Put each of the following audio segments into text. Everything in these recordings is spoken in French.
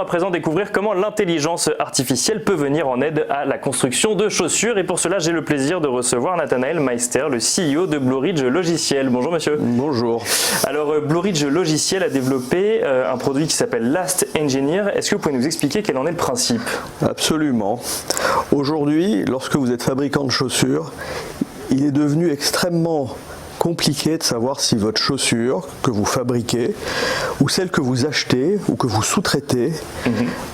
à présent découvrir comment l'intelligence artificielle peut venir en aide à la construction de chaussures. Et pour cela, j'ai le plaisir de recevoir Nathanaël Meister, le CEO de Blue Ridge Logiciel. Bonjour monsieur. Bonjour. Alors Blue Ridge Logiciel a développé un produit qui s'appelle Last Engineer. Est-ce que vous pouvez nous expliquer quel en est le principe? Absolument. Aujourd'hui, lorsque vous êtes fabricant de chaussures, il est devenu extrêmement compliqué de savoir si votre chaussure que vous fabriquez ou celle que vous achetez ou que vous sous-traitez,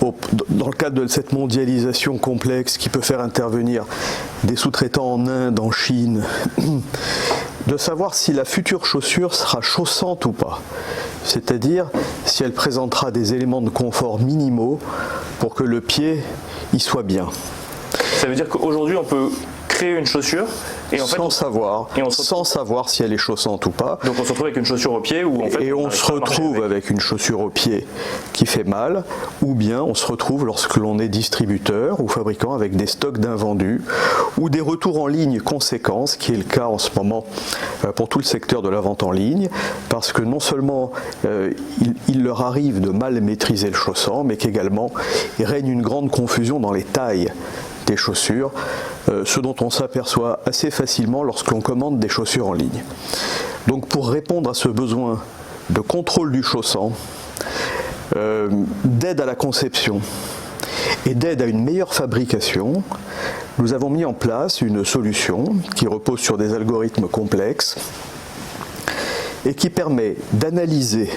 dans le cadre de cette mondialisation complexe qui peut faire intervenir des sous-traitants en Inde, en Chine, de savoir si la future chaussure sera chaussante ou pas. C'est-à-dire si elle présentera des éléments de confort minimaux pour que le pied y soit bien. Ça veut dire qu'aujourd'hui on peut créer une chaussure et en fait, sans savoir si elle est chaussante ou pas. Donc on se retrouve avec une chaussure au pied ou en fait, et on se retrouve avec une chaussure au pied qui fait mal, ou bien on se retrouve lorsque l'on est distributeur ou fabricant avec des stocks d'invendus ou des retours en ligne conséquents, ce qui est le cas en ce moment pour tout le secteur de la vente en ligne, parce que non seulement il leur arrive de mal maîtriser le chaussant, mais qu'également il règne une grande confusion dans les tailles des chaussures, ce dont on s'aperçoit assez facilement lorsque l'on commande des chaussures en ligne. Donc pour répondre à ce besoin de contrôle du chaussant, d'aide à la conception et d'aide à une meilleure fabrication, nous avons mis en place une solution qui repose sur des algorithmes complexes et qui permet d'analyser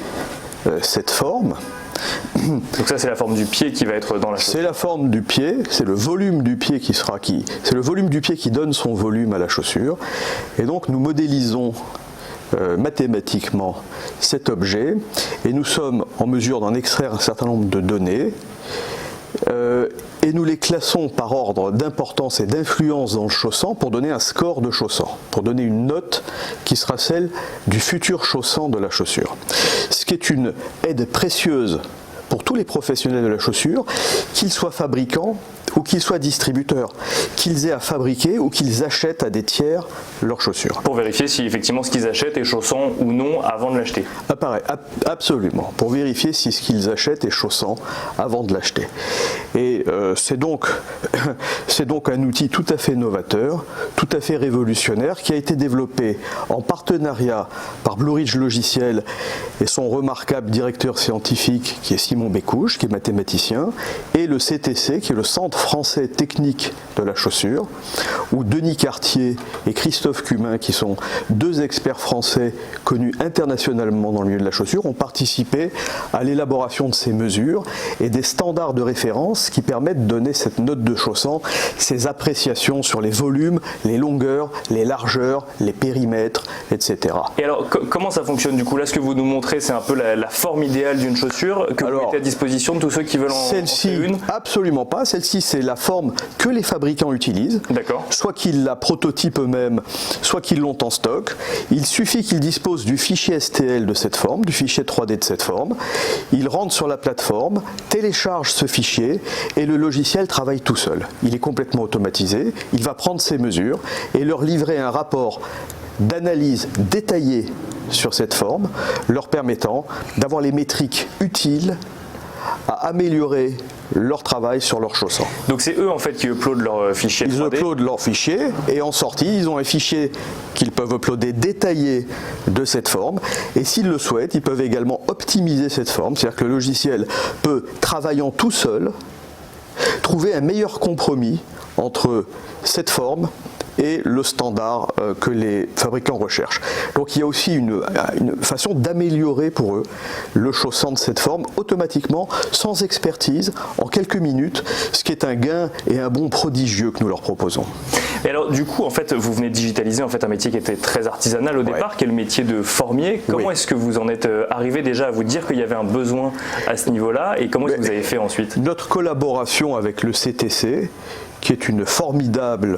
cette forme. Donc ça c'est la forme du pied qui va être dans la chaussure. C'est la forme du pied, c'est le volume du pied c'est le volume du pied qui donne son volume à la chaussure. Et donc nous modélisons mathématiquement cet objet et nous sommes en mesure d'en extraire un certain nombre de données et nous les classons par ordre d'importance et d'influence dans le chaussant pour donner un score de chaussant, pour donner une note qui sera celle du futur chaussant de la chaussure. Ce qui est une aide précieuse pour tous les professionnels de la chaussure, qu'ils soient fabricants ou qu'ils soient distributeurs, qu'ils aient à fabriquer ou qu'ils achètent à des tiers leurs chaussures. Pour vérifier si effectivement ce qu'ils achètent est chaussant ou non avant de l'acheter. Absolument, pour vérifier si ce qu'ils achètent est chaussant avant de l'acheter. Et c'est donc un outil tout à fait novateur, tout à fait révolutionnaire, qui a été développé en partenariat par Blue Ridge Logiciel et son remarquable directeur scientifique qui est Simon Bécouche, qui est mathématicien, et le CTC, qui est le Centre français technique de la chaussure, où Denis Cartier et Christophe Cumin, qui sont deux experts français connus internationalement dans le milieu de la chaussure, ont participé à l'élaboration de ces mesures et des standards de référence qui permettent de donner cette note de chaussant, ces appréciations sur les volumes, les longueurs, les largeurs, les périmètres, etc. Et alors comment ça fonctionne du coup? Là ce que vous nous montrez c'est un peu la forme idéale d'une chaussure que vous mettez à disposition de tous ceux qui veulent en créer une? Absolument pas, celle-ci c'est la forme que les fabricants utilisent, soit qu'ils la prototypent eux-mêmes, soit qu'ils l'ont en stock. Il suffit qu'ils disposent du fichier STL de cette forme, du fichier 3D de cette forme. Ils rentrent sur la plateforme, téléchargent ce fichier et le logiciel travaille tout seul. Il est complètement automatisé, il va prendre ses mesures et leur livrer un rapport d'analyse détaillée sur cette forme, leur permettant d'avoir les métriques utiles à améliorer leur travail sur leur chaussant. Donc c'est eux en fait qui uploadent leur fichier 3D. Ils uploadent leur fichier et en sortie ils ont un fichier qu'ils peuvent uploader détaillé de cette forme et s'ils le souhaitent ils peuvent également optimiser cette forme, c'est-à-dire que le logiciel peut, travaillant tout seul, trouver un meilleur compromis entre cette forme et le standard que les fabricants recherchent. Donc il y a aussi une façon d'améliorer pour eux le chaussant de cette forme automatiquement, sans expertise, en quelques minutes, ce qui est un gain et un bond prodigieux que nous leur proposons. Et alors du coup en fait vous venez de digitaliser en fait un métier qui était très artisanal au départ, qui est le métier de formier. Comment est-ce que vous en êtes arrivé déjà à vous dire qu'il y avait un besoin à ce niveau-là et comment est-ce que vous avez fait ensuite? Notre collaboration avec le CTC, qui est une formidable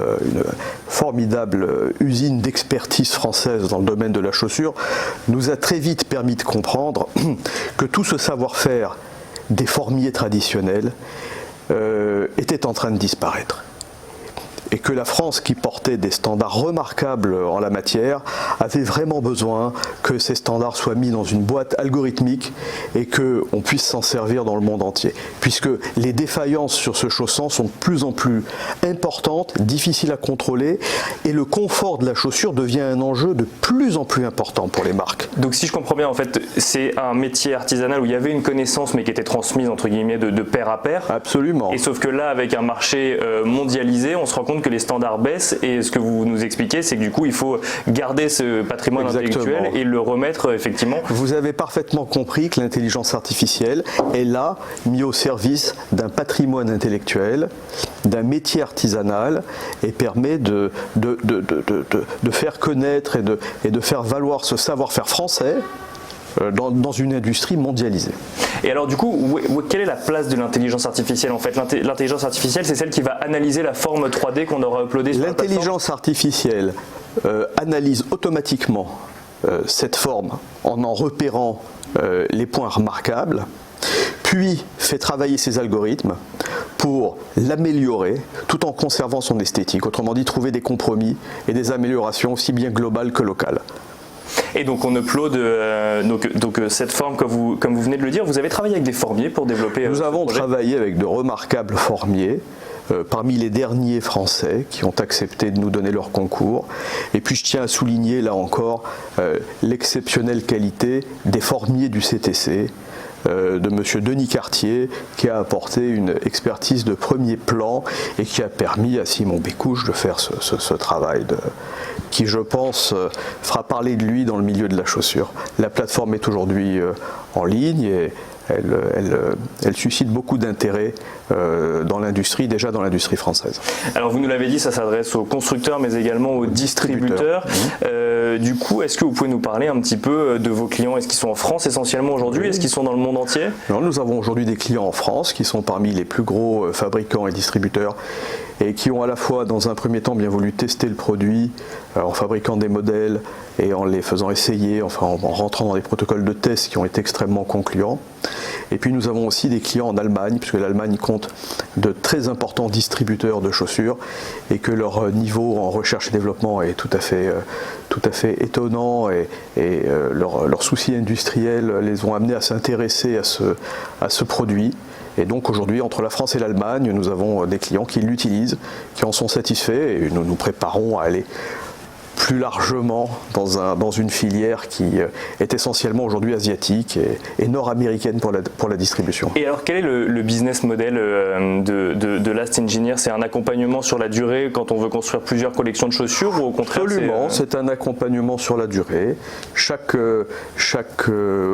usine d'expertise française dans le domaine de la chaussure, nous a très vite permis de comprendre que tout ce savoir-faire des formiers traditionnels était en train de disparaître. et que la France, qui portait des standards remarquables en la matière, avait vraiment besoin que ces standards soient mis dans une boîte algorithmique et qu'on puisse s'en servir dans le monde entier. Puisque les défaillances sur ce chausson sont de plus en plus importantes, difficiles à contrôler, et le confort de la chaussure devient un enjeu de plus en plus important pour les marques. Donc si je comprends bien, en fait, c'est un métier artisanal où il y avait une connaissance mais qui était transmise entre guillemets de pair à pair. Absolument. Et sauf que là, avec un marché mondialisé, on se rend compte que les standards baissent, et ce que vous nous expliquez, c'est que du coup, il faut garder ce patrimoine intellectuel et le remettre effectivement. Vous avez parfaitement compris que l'intelligence artificielle est là, mise au service d'un patrimoine intellectuel, d'un métier artisanal, et permet de faire connaître et de faire valoir ce savoir-faire français dans une industrie mondialisée. Et alors du coup, quelle est la place de l'intelligence artificielle en fait? L'intelligence artificielle, c'est celle qui va analyser la forme 3D qu'on aura uploadée sur la plateforme. L'intelligence artificielle analyse automatiquement cette forme en repérant les points remarquables, puis fait travailler ses algorithmes pour l'améliorer tout en conservant son esthétique. Autrement dit, trouver des compromis et des améliorations aussi bien globales que locales. Et donc on upload cette forme, comme vous venez de le dire. Vous avez travaillé avec des formiers pour développer Nous avons travaillé avec de remarquables formiers, parmi les derniers Français qui ont accepté de nous donner leur concours. Et puis je tiens à souligner là encore l'exceptionnelle qualité des formiers du CTC, de M. Denis Cartier, qui a apporté une expertise de premier plan et qui a permis à Simon Bécouche de faire ce travail qui, je pense, fera parler de lui dans le milieu de la chaussure. La plateforme est aujourd'hui en ligne et elle suscite beaucoup d'intérêt dans l'industrie, déjà dans l'industrie française. Alors vous nous l'avez dit, ça s'adresse aux constructeurs mais également aux distributeurs. Du coup, est-ce que vous pouvez nous parler un petit peu de vos clients? Est-ce qu'ils sont en France essentiellement aujourd'hui? Est-ce qu'ils sont dans le monde entier? Non, nous avons aujourd'hui des clients en France qui sont parmi les plus gros fabricants et distributeurs et qui ont à la fois dans un premier temps bien voulu tester le produit en fabriquant des modèles et en les faisant essayer, enfin en rentrant dans des protocoles de test qui ont été extrêmement concluants. Et puis nous avons aussi des clients en Allemagne, puisque l'Allemagne compte de très importants distributeurs de chaussures et que leur niveau en recherche et développement est tout à fait étonnant et leurs soucis industriels les ont amenés à s'intéresser à ce produit. Et donc aujourd'hui, entre la France et l'Allemagne, nous avons des clients qui l'utilisent, qui en sont satisfaits, et nous nous préparons à aller plus largement dans une filière qui est essentiellement aujourd'hui asiatique et nord-américaine pour la distribution. Et alors quel est le business model de Last Engineer? C'est un accompagnement sur la durée quand on veut construire plusieurs collections de chaussures, ou au contraire? Absolument, c'est un accompagnement sur la durée. Chaque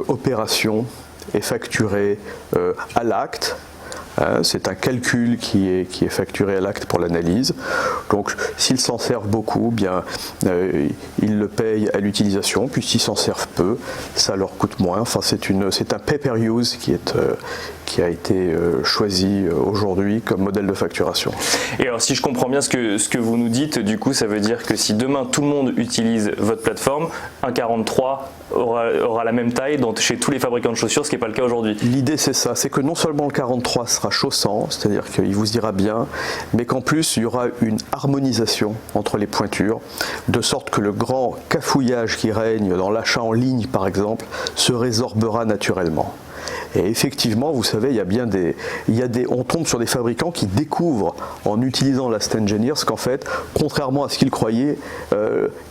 opération est facturée à l'acte. C'est un calcul qui est facturé à l'acte pour l'analyse. Donc s'ils s'en servent beaucoup, bien, ils le payent à l'utilisation, puis s'ils s'en servent peu, ça leur coûte moins. Enfin, c'est un pay-per-use qui a été choisi aujourd'hui comme modèle de facturation. Et alors si je comprends bien ce que vous nous dites, du coup ça veut dire que si demain tout le monde utilise votre plateforme, un 43 aura la même taille chez tous les fabricants de chaussures, ce qui n'est pas le cas aujourd'hui. L'idée c'est ça, c'est que non seulement le 43 sera chaussant, c'est-à-dire qu'il vous ira bien, mais qu'en plus il y aura une harmonisation entre les pointures, de sorte que le grand cafouillage qui règne dans l'achat en ligne par exemple se résorbera naturellement. Et effectivement, vous savez, on tombe sur des fabricants qui découvrent en utilisant Last Engineer qu'en fait, contrairement à ce qu'ils croyaient,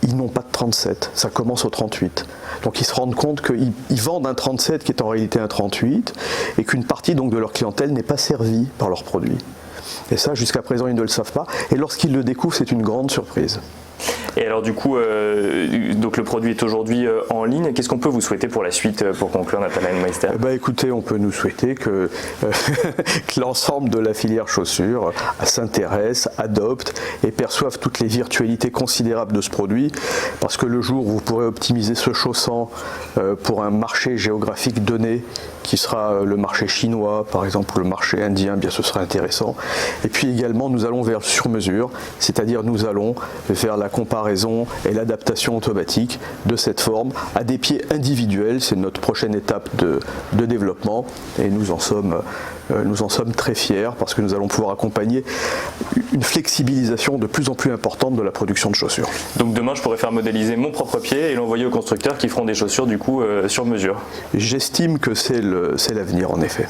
ils n'ont pas de 37, ça commence au 38. Donc ils se rendent compte qu'ils vendent un 37 qui est en réalité un 38 et qu'une partie donc de leur clientèle n'est pas servie par leurs produits. Et ça, jusqu'à présent, ils ne le savent pas. Et lorsqu'ils le découvrent, c'est une grande surprise. Et alors du coup, donc le produit est aujourd'hui en ligne. Qu'est-ce qu'on peut vous souhaiter pour la suite, pour conclure, Nathanaël Meister? Écoutez, on peut nous souhaiter que l'ensemble de la filière chaussures s'intéresse, adopte et perçoive toutes les virtualités considérables de ce produit, parce que le jour où vous pourrez optimiser ce chaussant pour un marché géographique donné, qui sera le marché chinois par exemple, ou le marché indien, bien ce sera intéressant. Et puis également nous allons vers le sur-mesure, c'est-à-dire nous allons vers la comparaison comparaison et l'adaptation automatique de cette forme à des pieds individuels. C'est notre prochaine étape de développement et nous en sommes très fiers parce que nous allons pouvoir accompagner une flexibilisation de plus en plus importante de la production de chaussures. Donc demain, je pourrais faire modéliser mon propre pied et l'envoyer aux constructeurs qui feront des chaussures du coup sur mesure. J'estime que c'est l'avenir en effet.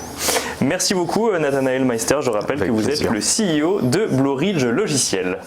Merci beaucoup Nathanaël Meister, je rappelle que vous êtes le CEO de Blue Ridge Logiciel.